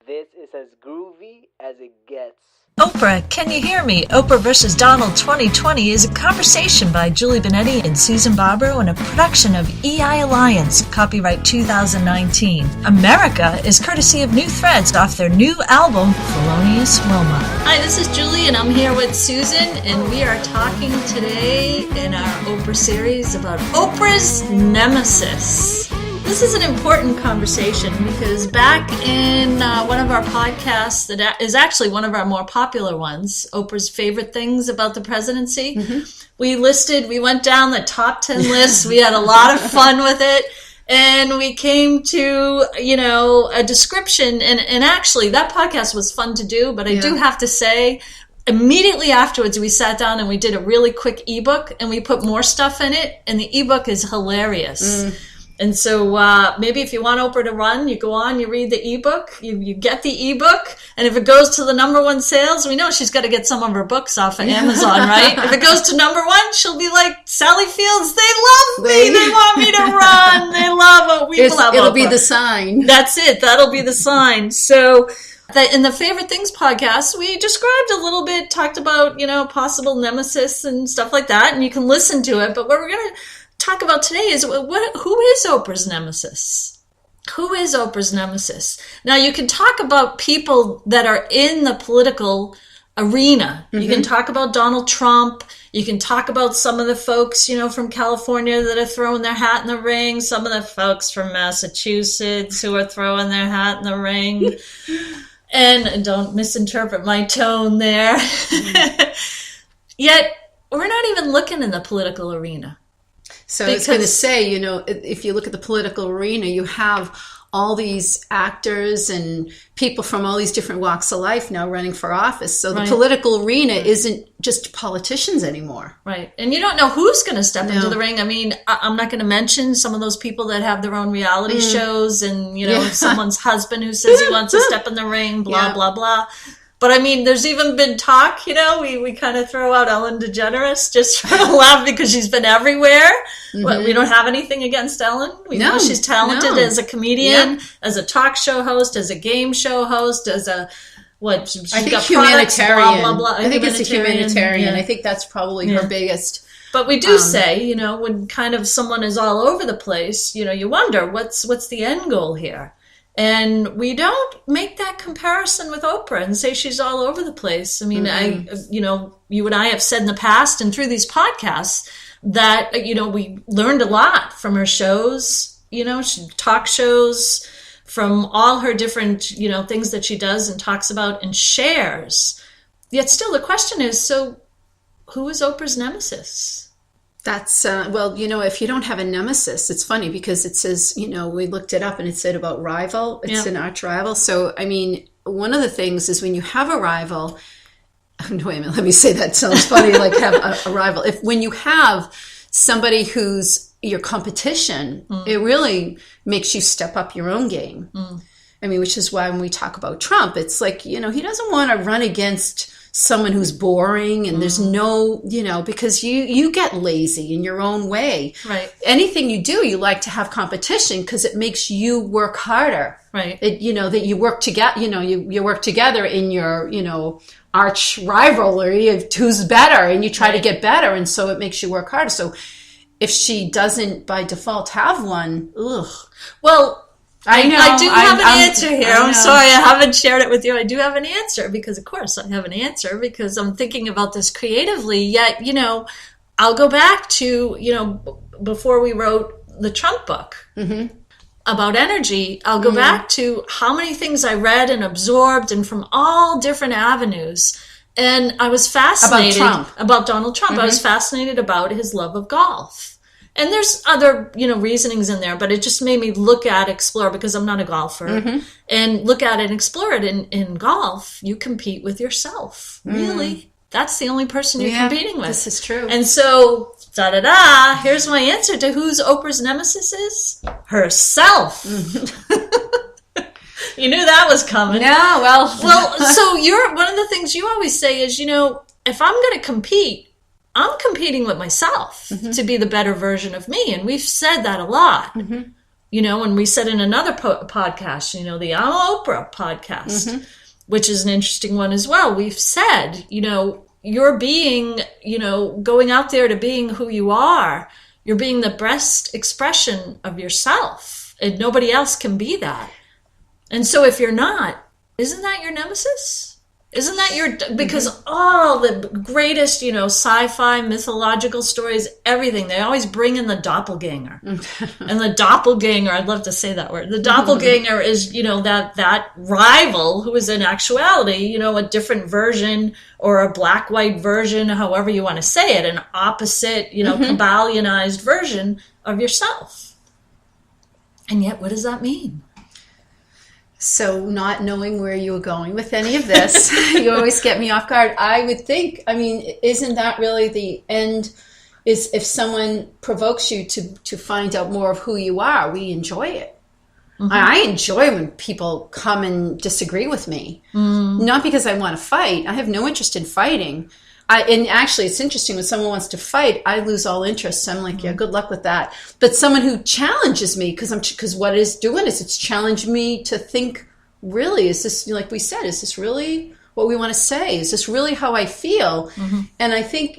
This is as groovy as it gets. Oprah, Can You Hear Me? Oprah vs. Donald 2020 is a conversation by Julie Benetti and Susan Barbaro and a production of EI Alliance, copyright 2019. America is courtesy of New Threads off their new album, Felonious Wilma. Hi, this is Julie and I'm here with Susan and we are talking today in our Oprah series about Oprah's Nemesis. This is an important conversation because back in one of our podcasts that is actually one of our more popular ones, Oprah's favorite things about the presidency, we went down the top 10 lists. We had a lot of fun with it. And we came to, a description. And actually, that podcast was fun to do. But I do have to say, immediately afterwards, we sat down and we did a really quick ebook. And we put more stuff in it. And the ebook is hilarious. And so maybe if you want Oprah to run, you go on, you read the ebook, you get the ebook, and if it goes to the number one sales, we know she's got to get some of her books off of Amazon, right? If it goes to number one, she'll be like, Sally Fields, they love me, they want me to run, they love it, it'll Oprah. Be the sign. That's it, that'll be the sign. So in the Favorite Things podcast, we described a little bit, talked about, possible nemesis and stuff like that, and you can listen to it, but what we're going to talk about today is who is Oprah's nemesis? Who is Oprah's nemesis? Now, you can talk about people that are in the political arena. You can talk about Donald Trump. You can talk about some of the folks, from California that are throwing their hat in the ring. Some of the folks from Massachusetts who are throwing their hat in the ring. And don't misinterpret my tone there. Yet, we're not even looking in the political arena. So I was going to say, if you look at the political arena, you have all these actors and people from all these different walks of life now running for office. So the political arena isn't just politicians anymore. Right. And you don't know who's going to step into the ring. I mean, I'm not going to mention some of those people that have their own reality shows and, someone's husband who says he wants to step in the ring, blah, blah, blah. But I mean, there's even been talk, we kind of throw out Ellen DeGeneres just for a laugh because she's been everywhere. Well, we don't have anything against Ellen. We know she's talented as a comedian, as a talk show host, as a game show host, as a, she's I think got humanitarian. Products, blah, blah, blah. I think it's a humanitarian. I think that's probably her biggest. But we do say, when kind of someone is all over the place, you wonder what's the end goal here? And we don't make that comparison with Oprah and say she's all over the place. I mean, you and I have said in the past and through these podcasts that, we learned a lot from her shows, talk shows, from all her different, things that she does and talks about and shares. Yet still the question is, so who is Oprah's nemesis? That's, if you don't have a nemesis, it's funny because it says, we looked it up and it said about rival. It's an arch rival. So, I mean, one of the things is when you have a rival, wait a minute, let me say that sounds funny, like have a rival. When you have somebody who's your competition, it really makes you step up your own game. I mean, which is why when we talk about Trump, it's like, he doesn't want to run against someone who's boring and there's no, because you get lazy in your own way. Right. Anything you do, you like to have competition because it makes you work harder. Right. That you work together, you work together in your, arch rivalry of who's better and you try to get better. And so it makes you work harder. So if she doesn't by default have one, well, I know. I do have an answer here. I'm sorry I haven't shared it with you. I do have an answer because, of course, I have an answer because I'm thinking about this creatively. Yet, I'll go back to, before we wrote the Trump book about energy, I'll go back to how many things I read and absorbed and from all different avenues. And I was fascinated about Donald Trump. I was fascinated about his love of golf. And there's other, reasonings in there, but it just made me explore, because I'm not a golfer, and look at it and explore it. In golf, you compete with yourself. Really? That's the only person you're competing with. This is true. And so, here's my answer to who's Oprah's nemesis is. Herself. You knew that was coming. Yeah, well. So one of the things you always say is, if I'm going to compete, I'm competing with myself to be the better version of me. And we've said that a lot. and we said in another podcast, the I'm Oprah podcast, which is an interesting one as well. We've said, you're being, going out there to being who you are. You're being the best expression of yourself, and nobody else can be that. And so if you're not, isn't that your nemesis? Isn't that because all the greatest, sci-fi, mythological stories, everything, they always bring in the doppelganger. And the doppelganger, I'd love to say that word. The doppelganger is, that rival who is in actuality, a different version or a black-white version, however you want to say it, an opposite, Kabbalianized version of yourself. And yet, what does that mean? So not knowing where you were going with any of this, you always get me off guard. I would think, isn't that really the end, is if someone provokes you to find out more of who you are, we enjoy it. I enjoy when people come and disagree with me. Not because I want to fight. I have no interest in fighting. And actually, it's interesting when someone wants to fight, I lose all interest. I'm like, yeah, good luck with that. But someone who challenges me, because what it's doing is it's challenging me to think, really, is this, like we said, is this really what we want to say? Is this really how I feel? And I think,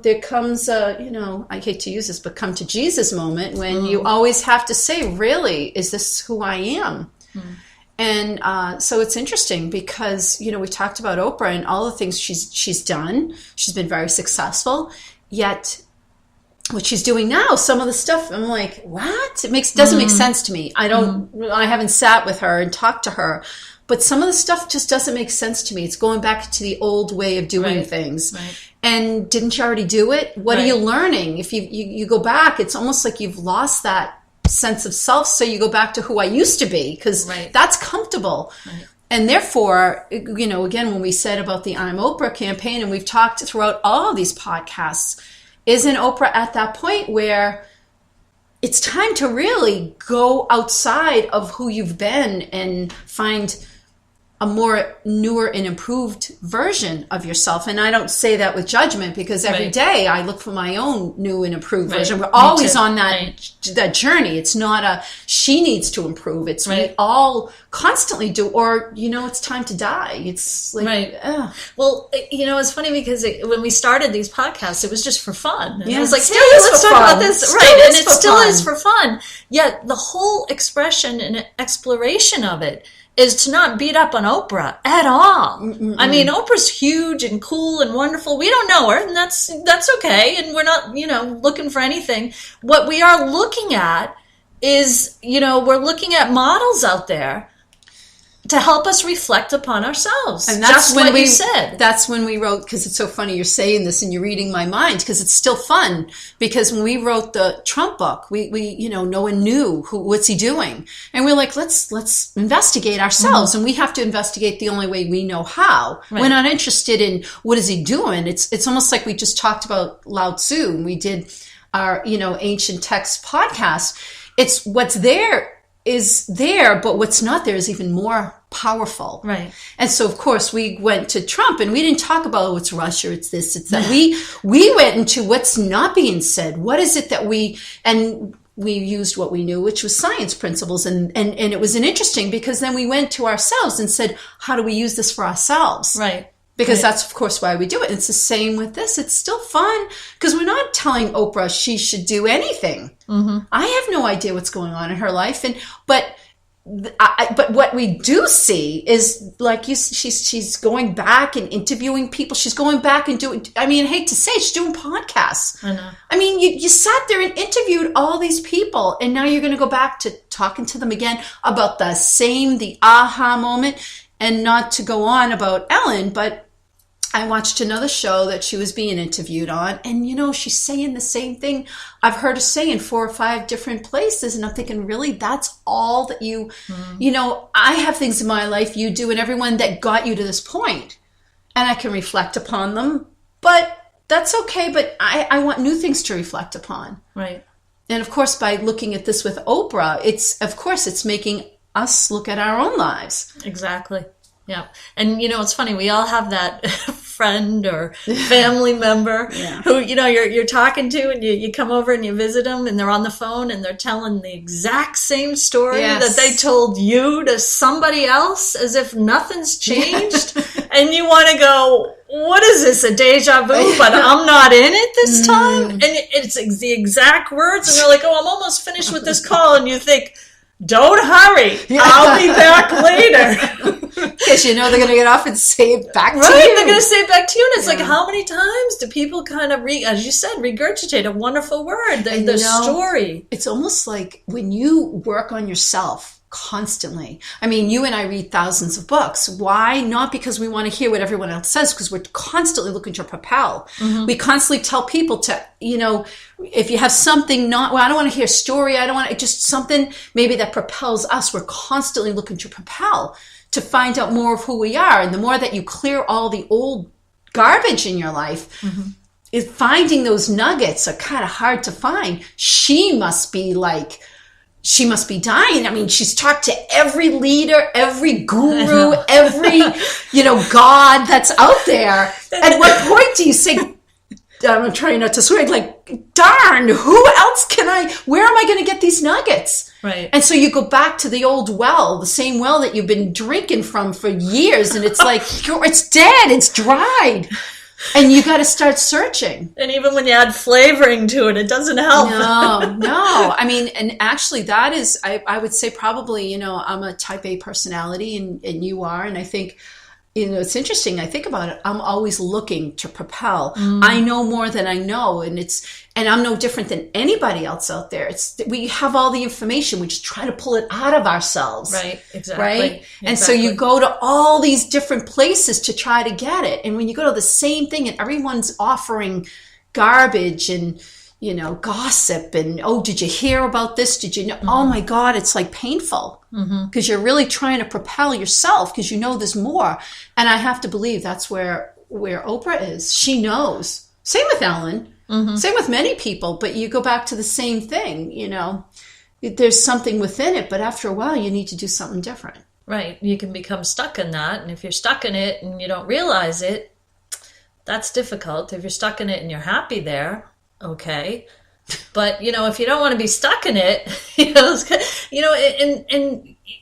there comes a, I hate to use this, but come to Jesus moment when you always have to say, really, is this who I am? And so it's interesting because, we talked about Oprah and all the things she's done. She's been very successful. Yet what she's doing now, some of the stuff, I'm like, what? It doesn't make sense to me. I haven't sat with her and talked to her. But some of the stuff just doesn't make sense to me. It's going back to the old way of doing things. And didn't you already do it? What are you learning? If you go back, it's almost like you've lost that sense of self, so you go back to who I used to be, because that's comfortable. And therefore, again, when we said about the I'm Oprah campaign, and we've talked throughout all of these podcasts, isn't Oprah at that point where it's time to really go outside of who you've been and find a more newer and improved version of yourself? And I don't say that with judgment, because every day I look for my own new and improved version. We're always on that journey. It's not she needs to improve. It's we all constantly do, or, it's time to die. It's like, well, it's funny because when we started these podcasts, it was just for fun. And I was like, let's talk about this. And it still is for fun. Yet the whole expression and exploration of it is to not beat up on Oprah at all. Oprah's huge and cool and wonderful. We don't know her, and that's okay. And we're not, looking for anything. What we are looking at is, we're looking at models out there to help us reflect upon ourselves. And that's just when what you said. That's when we wrote, because it's so funny you're saying this and you're reading my mind, because it's still fun. Because when we wrote the Trump book, we no one knew what's he doing. And we're like, let's investigate ourselves. And we have to investigate the only way we know how. We're not interested in what is he doing. It's almost like we just talked about Lao Tzu, and we did our, ancient text podcast. It's what's there is there, but what's not there is even more powerful. And so, of course, we went to Trump, and we didn't talk about what's Russia, it's this, it's that. We went into what's not being said. What is it that we used what we knew, which was science principles. And it was interesting, because then we went to ourselves and said, how do we use this for ourselves? Because that's, of course, why we do it. It's the same with this. It's still fun, because we're not telling Oprah she should do anything. I have no idea what's going on in her life. But what we do see is, like she's going back and interviewing people. She's going back and doing, I hate to say it, she's doing podcasts. I know. You sat there and interviewed all these people, and now you're going to go back to talking to them again about the aha moment. And not to go on about Ellen, but I watched another show that she was being interviewed on, and she's saying the same thing I've heard her say in 4 or 5 different places, and I'm thinking, really, that's all that you I have things in my life, you do, and everyone that got you to this point, and I can reflect upon them, but that's okay. But I want new things to reflect upon. And of course, by looking at this with Oprah, it's making us look at our own lives. Exactly. Yeah. And it's funny, we all have that friend or family member who, you're talking to, and you come over and you visit them, and they're on the phone and they're telling the exact same story that they told you to somebody else as if nothing's changed. And you want to go, what is this, a deja vu? But I'm not in it this time. And it's the exact words. And they're like, oh, I'm almost finished with this call. And you think, don't hurry. I'll be back later. Because they're going to get off and say it back to you. Right, they're going to say it back to you. And it's like, how many times do people kind of, as you said, regurgitate a wonderful word, the story? It's almost like when you work on yourself constantly. I mean, you and I read thousands of books. Why? Not because we want to hear what everyone else says, because we're constantly looking to propel. We constantly tell people to, if you have something I don't want to hear a story. I don't want to, just something maybe that propels us. We're constantly looking to propel, to find out more of who we are. And the more that you clear all the old garbage in your life, is finding those nuggets are kind of hard to find. She must be dying. I mean, she's talked to every leader, every guru, every, God that's out there. At what point do you say, I'm trying not to swear, like, darn, who else where am I going to get these nuggets? Right. And so you go back to the old well, the same well that you've been drinking from for years. And it's like, it's dead, it's dried. And you got to start searching. And even when you add flavoring to it, it doesn't help. No. I mean, and actually that is, I would say probably, I'm a type A personality and you are. And I think, it's interesting. I think about it. I'm always looking to propel. I know more than I know. And I'm no different than anybody else out there. We have all the information. We just try to pull it out of ourselves. Right. Exactly. Right. And so you go to all these different places to try to get it. And when you go to the same thing and everyone's offering garbage and, gossip and, oh, did you hear about this? Did you know? Oh my God, it's like painful because you're really trying to propel yourself because there's more. And I have to believe that's where Oprah is. She knows. Same with Ellen. Same with many people, but you go back to the same thing, there's something within it, but after a while you need to do something different. Right. You can become stuck in that. And if you're stuck in it and you don't realize it, that's difficult. If you're stuck in it and you're happy there, okay. But, if you don't want to be stuck in it,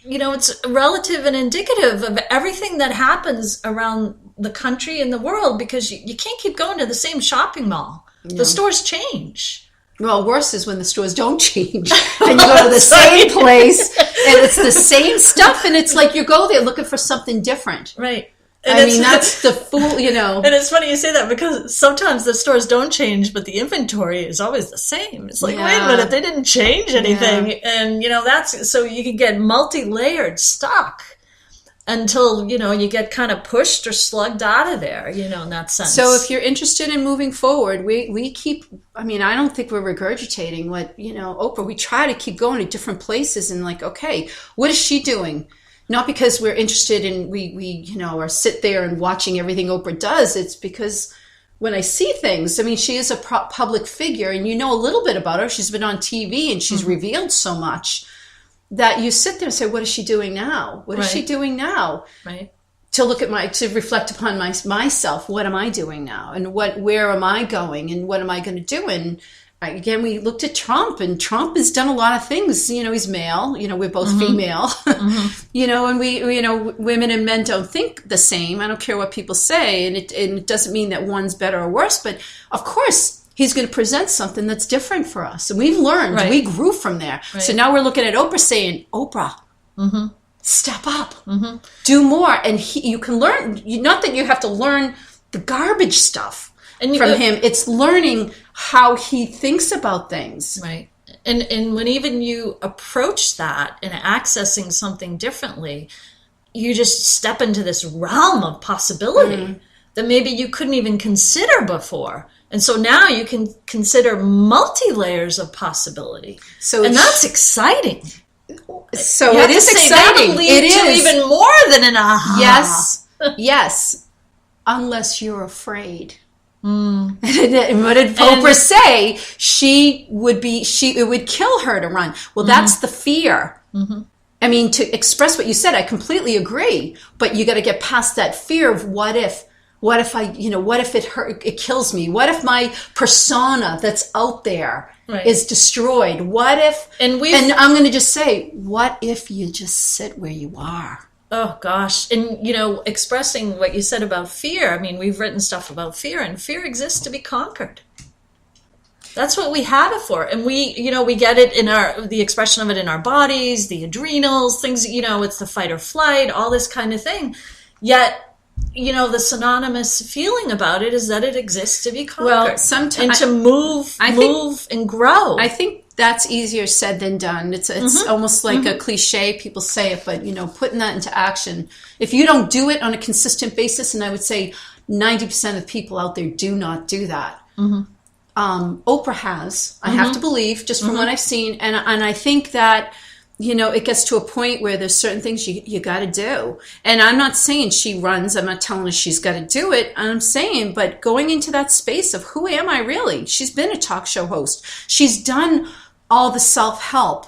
it's relative and indicative of everything that happens around the country and the world, because you can't keep going to the same shopping mall. The stores change. Well, worse is when the stores don't change and you go to the same place and it's the same stuff. And it's like you go there looking for something different. Right. And that's the fool, And it's funny you say that because sometimes the stores don't change, but the inventory is always the same. It's like, wait a minute, they didn't change anything. Yeah. And, that's, so you can get multi-layered stock until, you get kind of pushed or slugged out of there, in that sense. So if you're interested in moving forward, we keep, I don't think we're regurgitating what, Oprah, we try to keep going to different places and like, okay, what is she doing? Not because we're interested in, we or sit there and watching everything Oprah does. It's because when I see things, she is a public figure and a little bit about her. She's been on TV and she's revealed so much that you sit there and say, what is she doing now? What is she doing now? Right. To reflect upon myself. What am I doing now? And where am I going? And what am I going to do? And again, we looked at Trump, and Trump has done a lot of things. He's male. We're both female. And we, women and men don't think the same. I don't care what people say, and it doesn't mean that one's better or worse. But of course, he's going to present something that's different for us, and we've learned. Right. We grew from there. Right. So now we're looking at Oprah saying, Oprah, step up, do more, and you can learn. Not that you have to learn the garbage stuff. From him, it's learning how he thinks about things. Right. And when even you approach that and accessing something differently, you just step into this realm of possibility that maybe you couldn't even consider before. And so now you can consider multi-layers of possibility. And that's exciting. So it is exciting. It is even more than an aha. Yes. Yes. Unless you're afraid. And what did Oprah say? It would kill her to run. Well, that's the fear. To express what you said, I completely agree. But you got to get past that fear of what if What if what if it kills me? What if my persona that's out there is destroyed? What if, and I'm going to just say, what if you just sit where you are? Oh gosh. And expressing what you said about fear. I mean, we've written stuff about fear, and fear exists to be conquered. That's what we have it for. And we get it in the expression of it in our bodies, the adrenals, things, it's the fight or flight, all this kind of thing. Yet, the synonymous feeling about it is that it exists to be conquered. Well, sometimes, and to move and grow. I think that's easier said than done. It's almost like a cliche. People say it, but putting that into action. If you don't do it on a consistent basis, and I would say 90% of people out there do not do that. Oprah has, I have to believe, just from what I've seen, and I think that it gets to a point where there's certain things you got to do. And I'm not saying she runs. I'm not telling her she's got to do it. I'm saying, but going into that space of who am I really? She's been a talk show host. She's done all the self-help.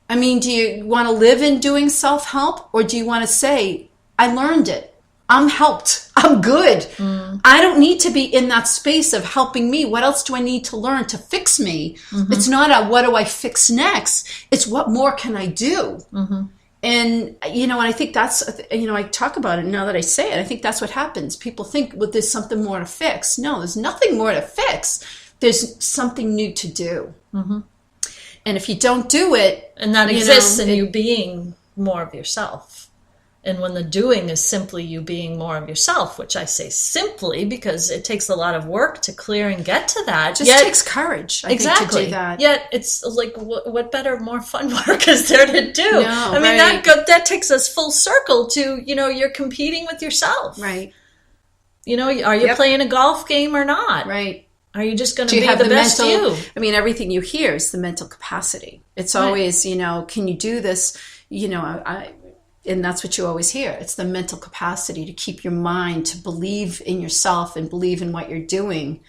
I mean, do you want to live in doing self-help, or do you want to say, I learned it. I'm helped. I'm good. I don't need to be in that space of helping me. What else do I need to learn to fix me? It's not a what do I fix next? It's what more can I do? And, and I think that's, I talk about it now that I say it. I think that's what happens. People think, well, there's something more to fix. No, there's nothing more to fix. There's something new to do. And if you don't do it. And that exists in you being more of yourself. And when the doing is simply you being more of yourself, which I say simply because it takes a lot of work to clear and get to that. It just takes courage, I think, to do that. Yet it's like, what better, more fun work is there to do? No, I mean, that takes us full circle to, you're competing with yourself. Right. Are you playing a golf game or not? Right. Are you just going to be the best you? I mean, everything you hear is the mental capacity. It's always, can you do this? And that's what you always hear. It's the mental capacity to keep your mind, to believe in yourself and believe in what you're doing.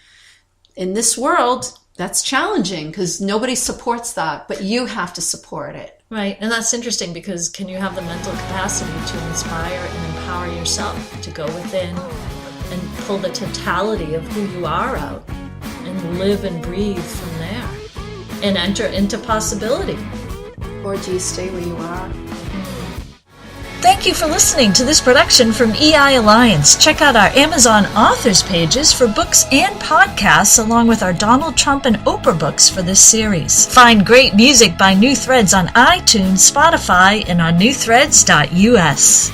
In this world, that's challenging because nobody supports that, but you have to support it. Right. And that's interesting because can you have the mental capacity to inspire and empower yourself to go within and pull the totality of who you are out and live and breathe from there and enter into possibility? Or do you stay where you are? Thank you for listening to this production from EI Alliance. Check out our Amazon authors pages for books and podcasts, along with our Donald Trump and Oprah books for this series. Find great music by New Threads on iTunes, Spotify, and on newthreads.us.